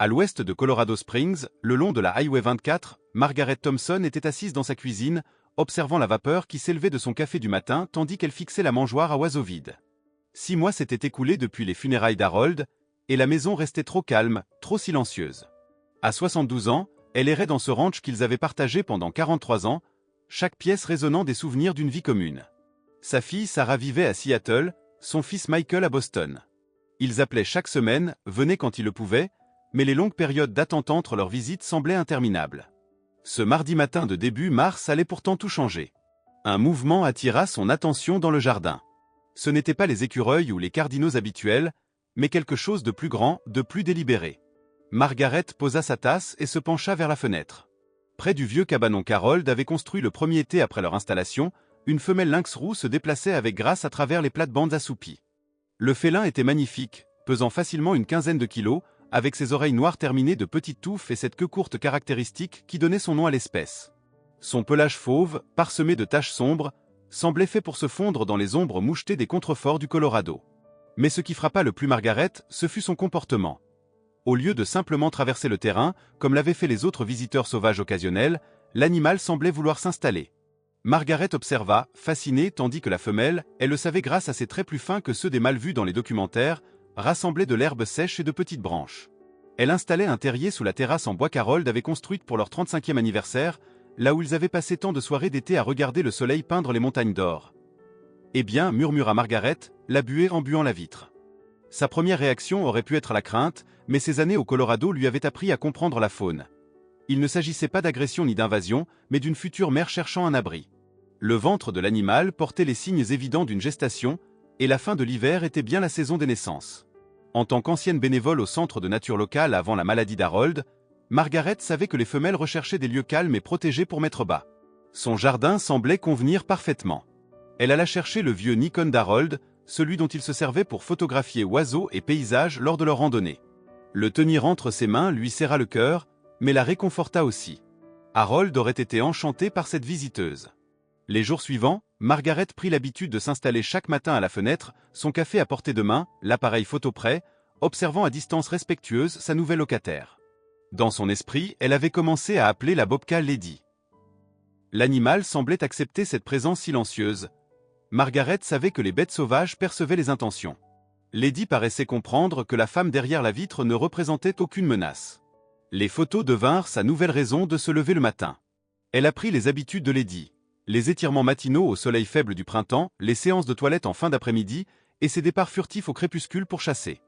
À l'ouest de Colorado Springs, le long de la Highway 24, Margaret Thompson était assise dans sa cuisine, observant la vapeur qui s'élevait de son café du matin tandis qu'elle fixait la mangeoire à oiseaux vide. 6 mois s'étaient écoulés depuis les funérailles d'Harold, et la maison restait trop calme, trop silencieuse. À 72 ans, elle errait dans ce ranch qu'ils avaient partagé pendant 43 ans, chaque pièce résonnant des souvenirs d'une vie commune. Sa fille Sarah vivait à Seattle, son fils Michael à Boston. Ils appelaient chaque semaine, venaient quand ils le pouvaient, mais les longues périodes d'attente entre leurs visites semblaient interminables. Ce mardi matin de début mars allait pourtant tout changer. Un mouvement attira son attention dans le jardin. Ce n'étaient pas les écureuils ou les cardinaux habituels, mais quelque chose de plus grand, de plus délibéré. Margaret posa sa tasse et se pencha vers la fenêtre. Près du vieux cabanon qu'Harold avait construit le premier été après leur installation, une femelle lynx roux se déplaçait avec grâce à travers les plates-bandes assoupies. Le félin était magnifique, pesant facilement une quinzaine de kilos, avec ses oreilles noires terminées de petites touffes et cette queue courte caractéristique qui donnait son nom à l'espèce. Son pelage fauve, parsemé de taches sombres, semblait fait pour se fondre dans les ombres mouchetées des contreforts du Colorado. Mais ce qui frappa le plus Margaret, ce fut son comportement. Au lieu de simplement traverser le terrain, comme l'avaient fait les autres visiteurs sauvages occasionnels, l'animal semblait vouloir s'installer. Margaret observa, fascinée, tandis que la femelle, elle le savait grâce à ses traits plus fins que ceux des mâles vus dans les documentaires, rassemblait de l'herbe sèche et de petites branches. Elle installait un terrier sous la terrasse en bois qu'Harold avait construite pour leur 35e anniversaire, là où ils avaient passé tant de soirées d'été à regarder le soleil peindre les montagnes d'or. Eh bien, murmura Margaret, la buée embuant la vitre. Sa première réaction aurait pu être la crainte, mais ses années au Colorado lui avaient appris à comprendre la faune. Il ne s'agissait pas d'agression ni d'invasion, mais d'une future mère cherchant un abri. Le ventre de l'animal portait les signes évidents d'une gestation, et la fin de l'hiver était bien la saison des naissances. En tant qu'ancienne bénévole au centre de nature locale avant la maladie d'Harold, Margaret savait que les femelles recherchaient des lieux calmes et protégés pour mettre bas. Son jardin semblait convenir parfaitement. Elle alla chercher le vieux Nikon d'Harold, celui dont il se servait pour photographier oiseaux et paysages lors de leur randonnée. Le tenir entre ses mains lui serra le cœur, mais la réconforta aussi. Harold aurait été enchanté par cette visiteuse. Les jours suivants, Margaret prit l'habitude de s'installer chaque matin à la fenêtre, son café à portée de main, l'appareil photo prêt, observant à distance respectueuse sa nouvelle locataire. Dans son esprit, elle avait commencé à appeler la bobcat Lady. L'animal semblait accepter cette présence silencieuse. Margaret savait que les bêtes sauvages percevaient les intentions. Lady paraissait comprendre que la femme derrière la vitre ne représentait aucune menace. Les photos devinrent sa nouvelle raison de se lever le matin. Elle apprit les habitudes de Lady. Les étirements matinaux au soleil faible du printemps, les séances de toilette en fin d'après-midi, et ses départs furtifs au crépuscule pour chasser.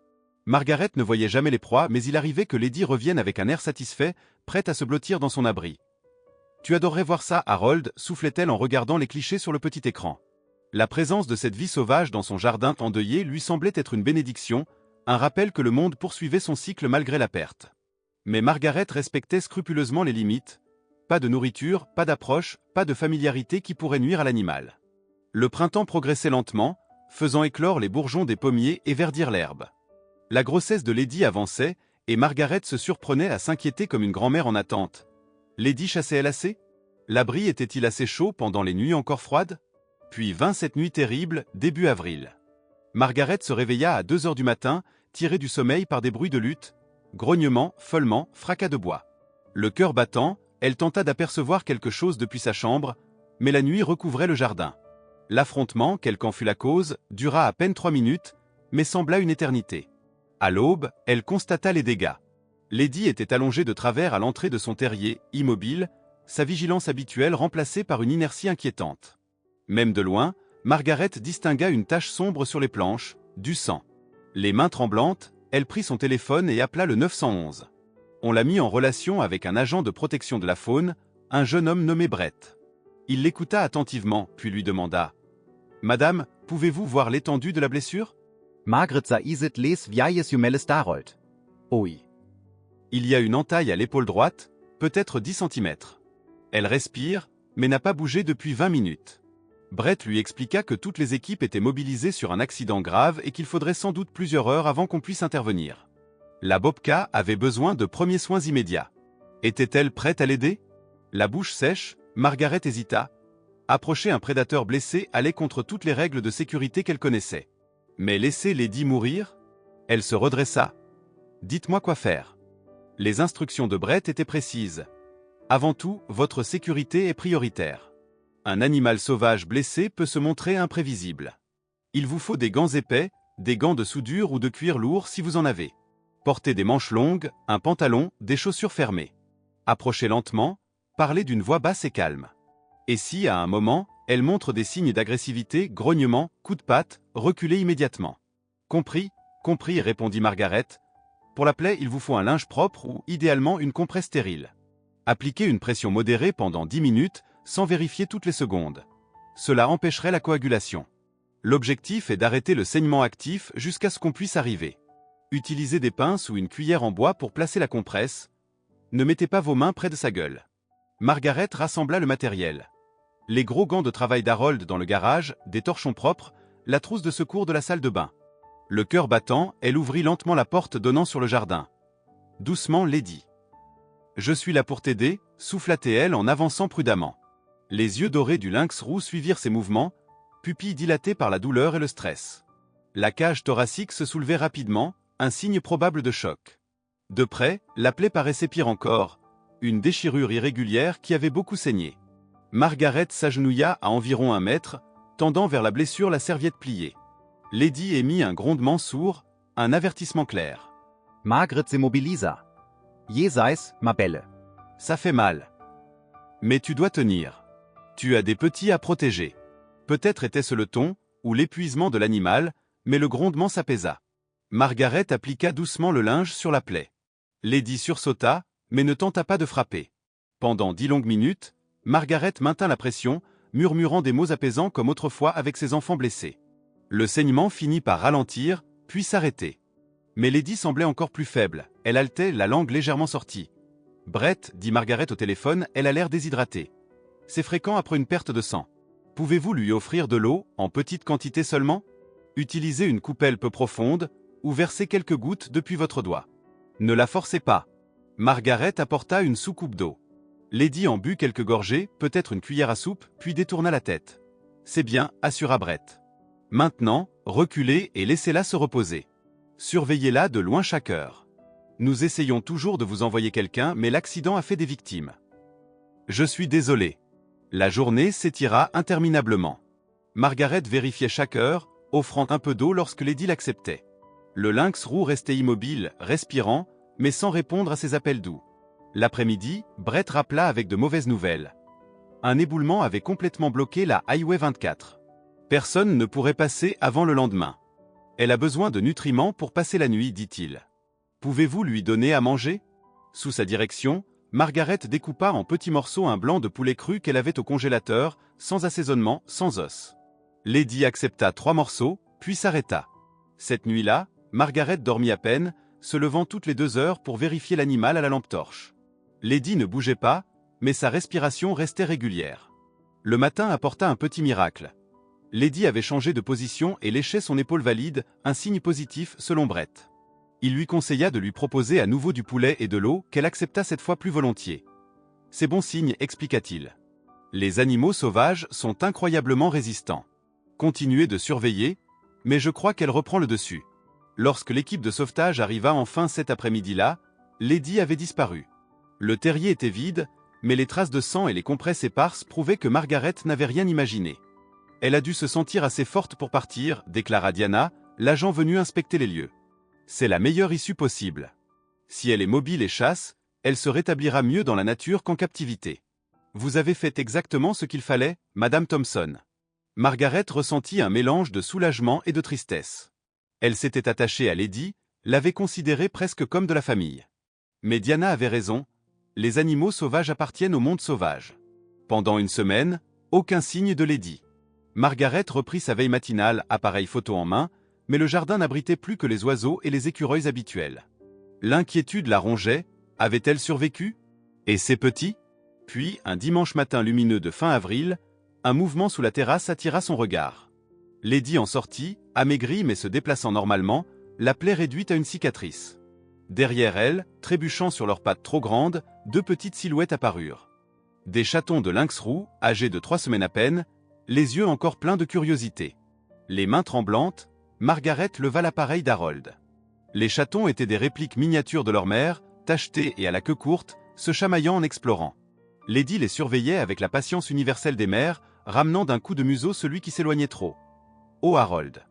Margaret ne voyait jamais les proies, mais il arrivait que Lady revienne avec un air satisfait, prête à se blottir dans son abri. « Tu adorerais voir ça, Harold » soufflait-elle en regardant les clichés sur le petit écran. La présence de cette vie sauvage dans son jardin endeuillé lui semblait être une bénédiction, un rappel que le monde poursuivait son cycle malgré la perte. Mais Margaret respectait scrupuleusement les limites. Pas de nourriture, pas d'approche, pas de familiarité qui pourrait nuire à l'animal. Le printemps progressait lentement, faisant éclore les bourgeons des pommiers et verdir l'herbe. La grossesse de Lady avançait, et Margaret se surprenait à s'inquiéter comme une grand-mère en attente. Lady chassait-elle assez? L'abri était-il assez chaud pendant les nuits encore froides? Puis vint cette nuit terrible, début avril. Margaret se réveilla à 2 heures du matin, tirée du sommeil par des bruits de lutte, grognements, feulements, fracas de bois. Le cœur battant, elle tenta d'apercevoir quelque chose depuis sa chambre, mais la nuit recouvrait le jardin. L'affrontement, quelle qu'en fût la cause, dura à peine 3 minutes, mais sembla une éternité. À l'aube, elle constata les dégâts. Lady était allongée de travers à l'entrée de son terrier, immobile, sa vigilance habituelle remplacée par une inertie inquiétante. Même de loin, Margaret distingua une tache sombre sur les planches, du sang. Les mains tremblantes, elle prit son téléphone et appela le 911. On l'a mis en relation avec un agent de protection de la faune, un jeune homme nommé Brett. Il l'écouta attentivement, puis lui demanda « Madame, pouvez-vous voir l'étendue de la blessure ?» Margaret saisit les vieilles jumelles d'Harold. Oui. Il y a une entaille à l'épaule droite, peut-être 10 cm. Elle respire, mais n'a pas bougé depuis 20 minutes. Brett lui expliqua que toutes les équipes étaient mobilisées sur un accident grave et qu'il faudrait sans doute plusieurs heures avant qu'on puisse intervenir. La bobcat avait besoin de premiers soins immédiats. Était-elle prête à l'aider? La bouche sèche, Margaret hésita. Approcher un prédateur blessé allait contre toutes les règles de sécurité qu'elle connaissait. Mais laisser Lady mourir? Elle se redressa. « Dites-moi quoi faire. » Les instructions de Brett étaient précises. Avant tout, votre sécurité est prioritaire. Un animal sauvage blessé peut se montrer imprévisible. Il vous faut des gants épais, des gants de soudure ou de cuir lourd si vous en avez. Portez des manches longues, un pantalon, des chaussures fermées. Approchez lentement, parlez d'une voix basse et calme. Et si, à un moment, elle montre des signes d'agressivité, grognements, coups de patte, reculez immédiatement. Compris, compris, répondit Margaret. Pour la plaie, il vous faut un linge propre ou, idéalement, une compresse stérile. Appliquez une pression modérée pendant 10 minutes, sans vérifier toutes les secondes. Cela empêcherait la coagulation. L'objectif est d'arrêter le saignement actif jusqu'à ce qu'on puisse arriver. Utilisez des pinces ou une cuillère en bois pour placer la compresse. Ne mettez pas vos mains près de sa gueule. Margaret rassembla le matériel. Les gros gants de travail d'Harold dans le garage, des torchons propres, la trousse de secours de la salle de bain. Le cœur battant, elle ouvrit lentement la porte donnant sur le jardin. Doucement, Lady. Je suis là pour t'aider, souffla-t-elle en avançant prudemment. Les yeux dorés du lynx roux suivirent ses mouvements, pupilles dilatées par la douleur et le stress. La cage thoracique se soulevait rapidement, un signe probable de choc. De près, la plaie paraissait pire encore, une déchirure irrégulière qui avait beaucoup saigné. Margaret s'agenouilla à environ 1 mètre, tendant vers la blessure la serviette pliée. Lady émit un grondement sourd, un avertissement clair. Margaret s'immobilisa. Jenseits, ma belle. Ça fait mal. Mais tu dois tenir. Tu as des petits à protéger. Peut-être était-ce le ton, ou l'épuisement de l'animal, mais le grondement s'apaisa. Margaret appliqua doucement le linge sur la plaie. Lady sursauta, mais ne tenta pas de frapper. Pendant 10 longues minutes, Margaret maintint la pression, murmurant des mots apaisants comme autrefois avec ses enfants blessés. Le saignement finit par ralentir, puis s'arrêter. Mais Lady semblait encore plus faible, elle haletait, la langue légèrement sortie. « Brett, dit Margaret au téléphone, elle a l'air déshydratée. C'est fréquent après une perte de sang. Pouvez-vous lui offrir de l'eau, en petite quantité seulement? Utilisez une coupelle peu profonde, ou versez quelques gouttes depuis votre doigt. Ne la forcez pas. » Margaret apporta une soucoupe d'eau. Lady en but quelques gorgées, peut-être une cuillère à soupe, puis détourna la tête. « C'est bien, assura Brett. Maintenant, reculez et laissez-la se reposer. Surveillez-la de loin chaque heure. Nous essayons toujours de vous envoyer quelqu'un, mais l'accident a fait des victimes. Je suis désolé. » La journée s'étira interminablement. Margaret vérifiait chaque heure, offrant un peu d'eau lorsque Lady l'acceptait. Le lynx roux restait immobile, respirant, mais sans répondre à ses appels doux. L'après-midi, Brett rappela avec de mauvaises nouvelles. Un éboulement avait complètement bloqué la Highway 24. Personne ne pourrait passer avant le lendemain. Elle a besoin de nutriments pour passer la nuit, dit-il. Pouvez-vous lui donner à manger? Sous sa direction, Margaret découpa en petits morceaux un blanc de poulet cru qu'elle avait au congélateur, sans assaisonnement, sans os. Lady accepta 3 morceaux, puis s'arrêta. Cette nuit-là, Margaret dormit à peine, se levant toutes les 2 heures pour vérifier l'animal à la lampe torche. Lady ne bougeait pas, mais sa respiration restait régulière. Le matin apporta un petit miracle. Lady avait changé de position et léchait son épaule valide, un signe positif selon Brett. Il lui conseilla de lui proposer à nouveau du poulet et de l'eau, qu'elle accepta cette fois plus volontiers. C'est bon signe, expliqua-t-il. Les animaux sauvages sont incroyablement résistants. Continuez de surveiller, mais je crois qu'elle reprend le dessus. Lorsque l'équipe de sauvetage arriva enfin cet après-midi-là, Lady avait disparu. Le terrier était vide, mais les traces de sang et les compresses éparses prouvaient que Margaret n'avait rien imaginé. Elle a dû se sentir assez forte pour partir, déclara Diana, l'agent venu inspecter les lieux. C'est la meilleure issue possible. Si elle est mobile et chasse, elle se rétablira mieux dans la nature qu'en captivité. Vous avez fait exactement ce qu'il fallait, Madame Thompson. Margaret ressentit un mélange de soulagement et de tristesse. Elle s'était attachée à Lady, l'avait considérée presque comme de la famille. Mais Diana avait raison, les animaux sauvages appartiennent au monde sauvage. Pendant une semaine, aucun signe de Lady. Margaret reprit sa veille matinale, appareil photo en main, mais le jardin n'abritait plus que les oiseaux et les écureuils habituels. L'inquiétude la rongeait, avait-elle survécu? Et ses petits? Puis, un dimanche matin lumineux de fin avril, un mouvement sous la terrasse attira son regard. Lady en sortit, amaigrie mais se déplaçant normalement, la plaie réduite à une cicatrice. Derrière elle, trébuchant sur leurs pattes trop grandes, 2 petites silhouettes apparurent. Des chatons de lynx roux, âgés de 3 semaines à peine, les yeux encore pleins de curiosité. Les mains tremblantes, Margaret leva l'appareil d'Harold. Les chatons étaient des répliques miniatures de leur mère, tachetés et à la queue courte, se chamaillant en explorant. Lady les surveillait avec la patience universelle des mères, ramenant d'un coup de museau celui qui s'éloignait trop. « Oh Harold !»«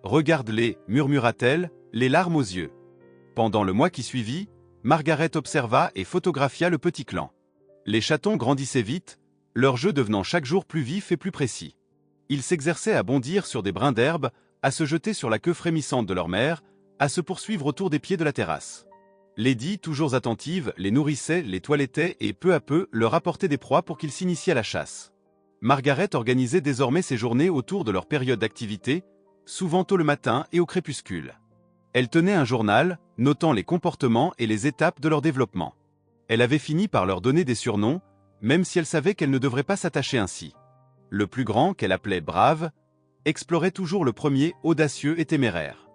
Regarde-les » murmura-t-elle, les larmes aux yeux. Pendant le mois qui suivit, Margaret observa et photographia le petit clan. Les chatons grandissaient vite, leur jeu devenant chaque jour plus vif et plus précis. Ils s'exerçaient à bondir sur des brins d'herbe, à se jeter sur la queue frémissante de leur mère, à se poursuivre autour des pieds de la terrasse. Lady, toujours attentive, les nourrissait, les toilettait et peu à peu leur apportait des proies pour qu'ils s'initient à la chasse. Margaret organisait désormais ses journées autour de leur période d'activité, souvent tôt le matin et au crépuscule. Elle tenait un journal, notant les comportements et les étapes de leur développement. Elle avait fini par leur donner des surnoms, même si elle savait qu'elle ne devrait pas s'attacher ainsi. Le plus grand, qu'elle appelait Brave, explorait toujours le premier, audacieux et téméraire.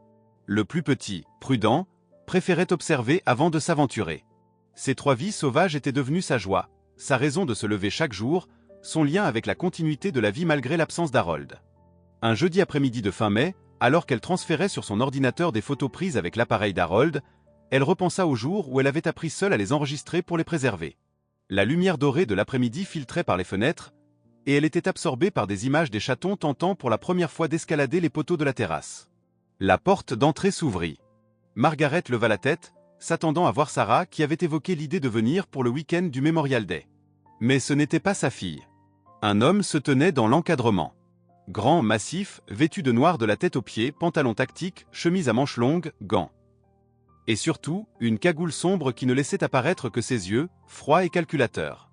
Le plus petit, prudent, préférait observer avant de s'aventurer. Ces trois vies sauvages étaient devenues sa joie, sa raison de se lever chaque jour, son lien avec la continuité de la vie malgré l'absence d'Harold. Un jeudi après-midi de fin mai, alors qu'elle transférait sur son ordinateur des photos prises avec l'appareil d'Harold, elle repensa au jour où elle avait appris seule à les enregistrer pour les préserver. La lumière dorée de l'après-midi filtrait par les fenêtres, et elle était absorbée par des images des chatons tentant pour la première fois d'escalader les poteaux de la terrasse. La porte d'entrée s'ouvrit. Margaret leva la tête, s'attendant à voir Sarah qui avait évoqué l'idée de venir pour le week-end du Memorial Day. Mais ce n'était pas sa fille. Un homme se tenait dans l'encadrement. Grand, massif, vêtu de noir de la tête aux pieds, pantalon tactique, chemise à manches longues, gants. Et surtout, une cagoule sombre qui ne laissait apparaître que ses yeux, froids et calculateurs.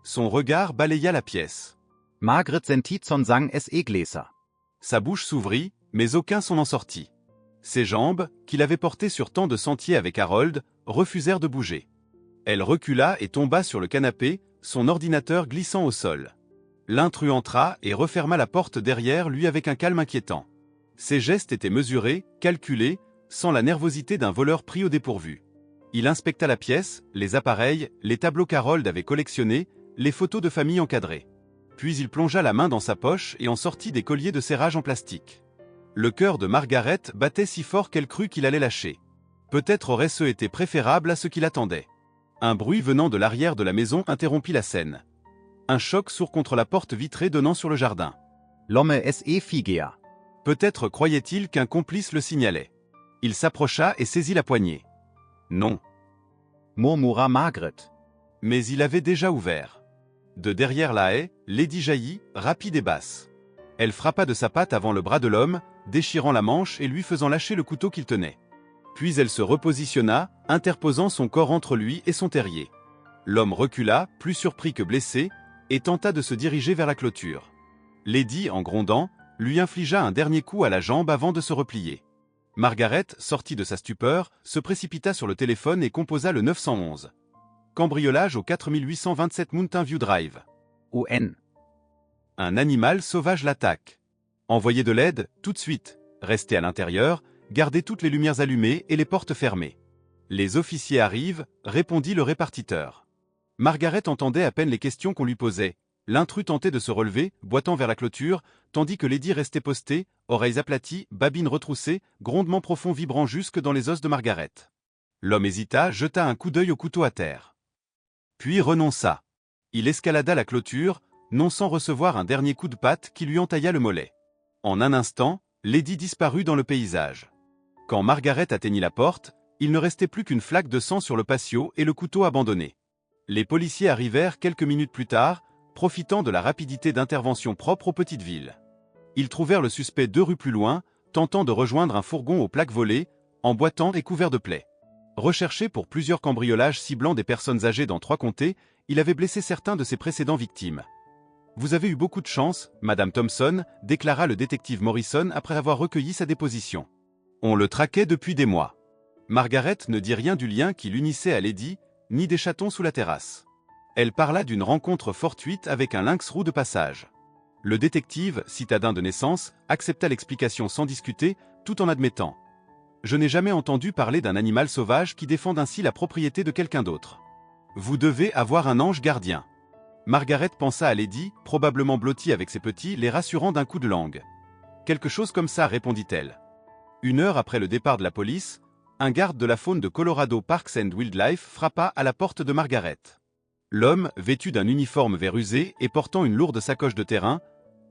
Son regard balaya la pièce. Margaret Sentitson sang es Egleser. Sa bouche s'ouvrit, mais aucun son n'en sortit. Ses jambes, qu'il avait portées sur tant de sentiers avec Harold, refusèrent de bouger. Elle recula et tomba sur le canapé, son ordinateur glissant au sol. L'intrus entra et referma la porte derrière lui avec un calme inquiétant. Ses gestes étaient mesurés, calculés, sans la nervosité d'un voleur pris au dépourvu. Il inspecta la pièce, les appareils, les tableaux qu'Harold avait collectionnés, les photos de famille encadrées. Puis il plongea la main dans sa poche et en sortit des colliers de serrage en plastique. Le cœur de Margaret battait si fort qu'elle crut qu'il allait lâcher. Peut-être aurait-ce été préférable à ce qu'il attendait. Un bruit venant de l'arrière de la maison interrompit la scène. Un choc sourd contre la porte vitrée donnant sur le jardin. Lomme es Figea. Peut-être croyait-il qu'un complice le signalait. Il s'approcha et saisit la poignée. Non. Murmura Margaret. Mais il avait déjà ouvert. De derrière la haie, Lady jaillit, rapide et basse. Elle frappa de sa patte avant le bras de l'homme, déchirant la manche et lui faisant lâcher le couteau qu'il tenait. Puis elle se repositionna, interposant son corps entre lui et son terrier. L'homme recula, plus surpris que blessé, et tenta de se diriger vers la clôture. Lady, en grondant, lui infligea un dernier coup à la jambe avant de se replier. Margaret, sortie de sa stupeur, se précipita sur le téléphone et composa le 911. Cambriolage au 4827 Mountain View Drive. UN. Un animal sauvage l'attaque. Envoyez de l'aide, tout de suite. Restez à l'intérieur, gardez toutes les lumières allumées et les portes fermées. Les officiers arrivent, répondit le répartiteur. Margaret entendait à peine les questions qu'on lui posait. L'intrus tentait de se relever, boitant vers la clôture, tandis que Lady restait postée, oreilles aplaties, babines retroussées, grondements profonds vibrant jusque dans les os de Margaret. L'homme hésita, jeta un coup d'œil au couteau à terre. Puis renonça. Il escalada la clôture, non sans recevoir un dernier coup de patte qui lui entailla le mollet. En un instant, Lady disparut dans le paysage. Quand Margaret atteignit la porte, il ne restait plus qu'une flaque de sang sur le patio et le couteau abandonné. Les policiers arrivèrent quelques minutes plus tard, profitant de la rapidité d'intervention propre aux petites villes. Ils trouvèrent le suspect 2 rues plus loin, tentant de rejoindre un fourgon aux plaques volées, en boitant et couvert de plaies. Recherché pour plusieurs cambriolages ciblant des personnes âgées dans 3 comtés, il avait blessé certains de ses précédents victimes. « Vous avez eu beaucoup de chance, Madame Thompson », déclara le détective Morrison après avoir recueilli sa déposition. On le traquait depuis des mois. Margaret ne dit rien du lien qui l'unissait à Lady, ni des chatons sous la terrasse. Elle parla d'une rencontre fortuite avec un lynx roux de passage. Le détective, citadin de naissance, accepta l'explication sans discuter, tout en admettant. « Je n'ai jamais entendu parler d'un animal sauvage qui défende ainsi la propriété de quelqu'un d'autre. Vous devez avoir un ange gardien. » Margaret pensa à Lady, probablement blottie avec ses petits, les rassurant d'un coup de langue. « Quelque chose comme ça, répondit-elle. 1 heure après le départ de la police, un garde de la faune de Colorado Parks and Wildlife frappa à la porte de Margaret. L'homme, vêtu d'un uniforme vert usé et portant une lourde sacoche de terrain,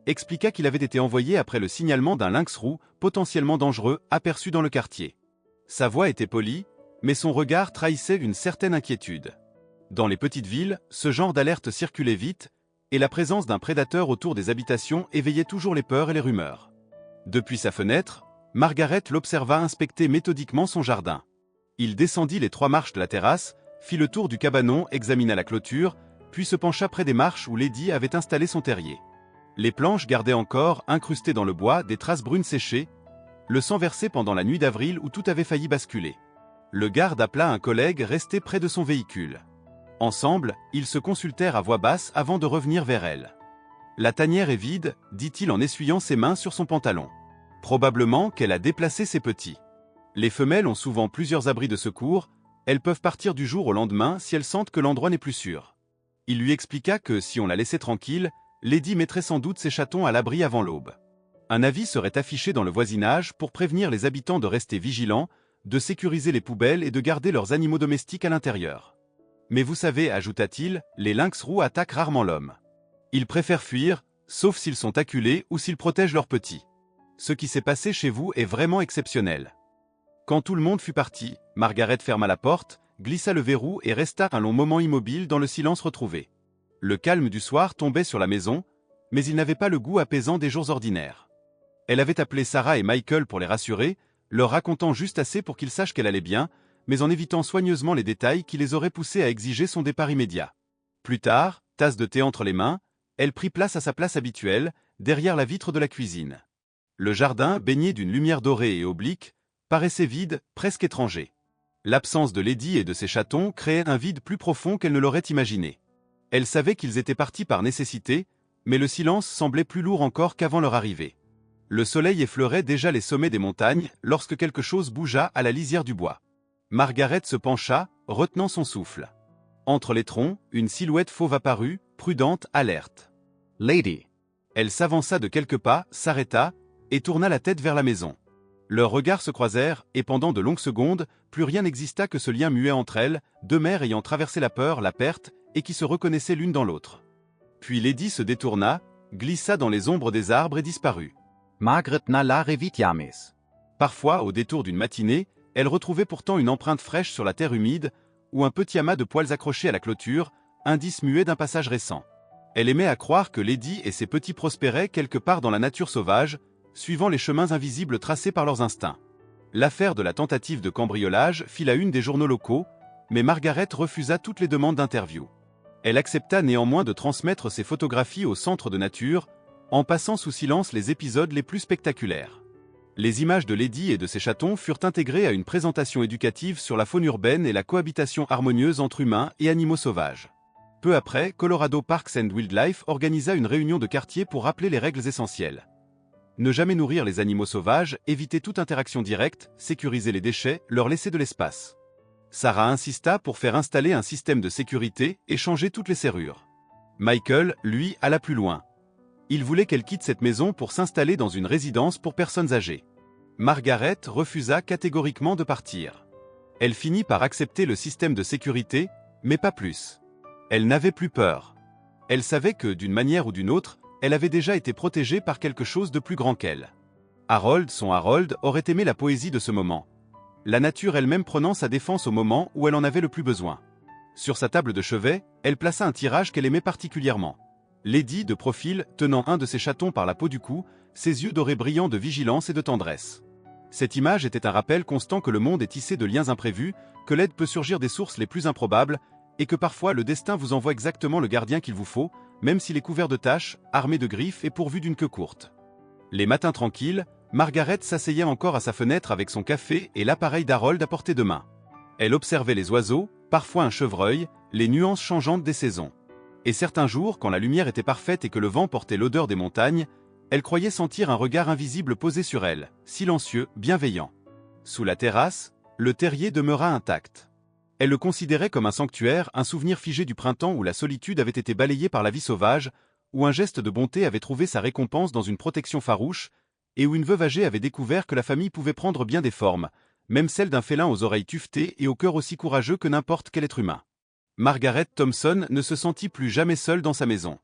expliqua qu'il avait été envoyé après le signalement d'un lynx roux, potentiellement dangereux, aperçu dans le quartier. Sa voix était polie, mais son regard trahissait une certaine inquiétude. Dans les petites villes, ce genre d'alerte circulait vite, et la présence d'un prédateur autour des habitations éveillait toujours les peurs et les rumeurs. Depuis sa fenêtre, Margaret l'observa inspecter méthodiquement son jardin. Il descendit les 3 marches de la terrasse, fit le tour du cabanon, examina la clôture, puis se pencha près des marches où Lady avait installé son terrier. Les planches gardaient encore, incrustées dans le bois, des traces brunes séchées, le sang versé pendant la nuit d'avril où tout avait failli basculer. Le garde appela un collègue resté près de son véhicule. Ensemble, ils se consultèrent à voix basse avant de revenir vers elle. « La tanière est vide, dit-il en essuyant ses mains sur son pantalon. Probablement qu'elle a déplacé ses petits. Les femelles ont souvent plusieurs abris de secours, elles peuvent partir du jour au lendemain si elles sentent que l'endroit n'est plus sûr. » Il lui expliqua que si on la laissait tranquille, Lady mettrait sans doute ses chatons à l'abri avant l'aube. Un avis serait affiché dans le voisinage pour prévenir les habitants de rester vigilants, de sécuriser les poubelles et de garder leurs animaux domestiques à l'intérieur. Mais vous savez, ajouta-t-il, les lynx roux attaquent rarement l'homme. Ils préfèrent fuir, sauf s'ils sont acculés ou s'ils protègent leurs petits. Ce qui s'est passé chez vous est vraiment exceptionnel. Quand tout le monde fut parti, Margaret ferma la porte, glissa le verrou et resta un long moment immobile dans le silence retrouvé. Le calme du soir tombait sur la maison, mais il n'avait pas le goût apaisant des jours ordinaires. Elle avait appelé Sarah et Michael pour les rassurer, leur racontant juste assez pour qu'ils sachent qu'elle allait bien, mais en évitant soigneusement les détails qui les auraient poussés à exiger son départ immédiat. Plus tard, tasse de thé entre les mains, elle prit place à sa place habituelle, derrière la vitre de la cuisine. Le jardin, baigné d'une lumière dorée et oblique, paraissait vide, presque étranger. L'absence de Lady et de ses chatons créait un vide plus profond qu'elle ne l'aurait imaginé. Elle savait qu'ils étaient partis par nécessité, mais le silence semblait plus lourd encore qu'avant leur arrivée. Le soleil effleurait déjà les sommets des montagnes lorsque quelque chose bougea à la lisière du bois. Margaret se pencha, retenant son souffle. Entre les troncs, une silhouette fauve apparut, prudente, alerte. « Lady !» Elle s'avança de quelques pas, s'arrêta, et tourna la tête vers la maison. Leurs regards se croisèrent, et pendant de longues secondes, plus rien n'exista que ce lien muet entre elles, deux mères ayant traversé la peur, la perte, et qui se reconnaissaient l'une dans l'autre. Puis Lady se détourna, glissa dans les ombres des arbres et disparut. Margaret na la revitiamis. Parfois, au détour d'une matinée, elle retrouvait pourtant une empreinte fraîche sur la terre humide, ou un petit amas de poils accrochés à la clôture, indice muet d'un passage récent. Elle aimait à croire que Lady et ses petits prospéraient quelque part dans la nature sauvage, suivant les chemins invisibles tracés par leurs instincts. L'affaire de la tentative de cambriolage fit la une des journaux locaux, mais Margaret refusa toutes les demandes d'interview. Elle accepta néanmoins de transmettre ses photographies au centre de nature, en passant sous silence les épisodes les plus spectaculaires. Les images de Lady et de ses chatons furent intégrées à une présentation éducative sur la faune urbaine et la cohabitation harmonieuse entre humains et animaux sauvages. Peu après, Colorado Parks and Wildlife organisa une réunion de quartier pour rappeler les règles essentielles. Ne jamais nourrir les animaux sauvages, éviter toute interaction directe, sécuriser les déchets, leur laisser de l'espace. Sarah insista pour faire installer un système de sécurité et changer toutes les serrures. Michael, lui, alla plus loin. Il voulait qu'elle quitte cette maison pour s'installer dans une résidence pour personnes âgées. Margaret refusa catégoriquement de partir. Elle finit par accepter le système de sécurité, mais pas plus. Elle n'avait plus peur. Elle savait que, d'une manière ou d'une autre, elle avait déjà été protégée par quelque chose de plus grand qu'elle. Harold, son Harold, aurait aimé la poésie de ce moment. La nature elle-même prenant sa défense au moment où elle en avait le plus besoin. Sur sa table de chevet, elle plaça un tirage qu'elle aimait particulièrement. Lady, de profil, tenant un de ses chatons par la peau du cou, ses yeux dorés brillants de vigilance et de tendresse. Cette image était un rappel constant que le monde est tissé de liens imprévus, que l'aide peut surgir des sources les plus improbables, et que parfois le destin vous envoie exactement le gardien qu'il vous faut, même s'il est couvert de taches, armé de griffes et pourvu d'une queue courte. Les matins tranquilles, Margaret s'asseyait encore à sa fenêtre avec son café et l'appareil d'Harold à portée de main. Elle observait les oiseaux, parfois un chevreuil, les nuances changeantes des saisons. Et certains jours, quand la lumière était parfaite et que le vent portait l'odeur des montagnes, elle croyait sentir un regard invisible posé sur elle, silencieux, bienveillant. Sous la terrasse, le terrier demeura intact. Elle le considérait comme un sanctuaire, un souvenir figé du printemps où la solitude avait été balayée par la vie sauvage, où un geste de bonté avait trouvé sa récompense dans une protection farouche, et où une veuve âgée avait découvert que la famille pouvait prendre bien des formes, même celle d'un félin aux oreilles tuffetées et au cœur aussi courageux que n'importe quel être humain. Margaret Thompson ne se sentit plus jamais seule dans sa maison.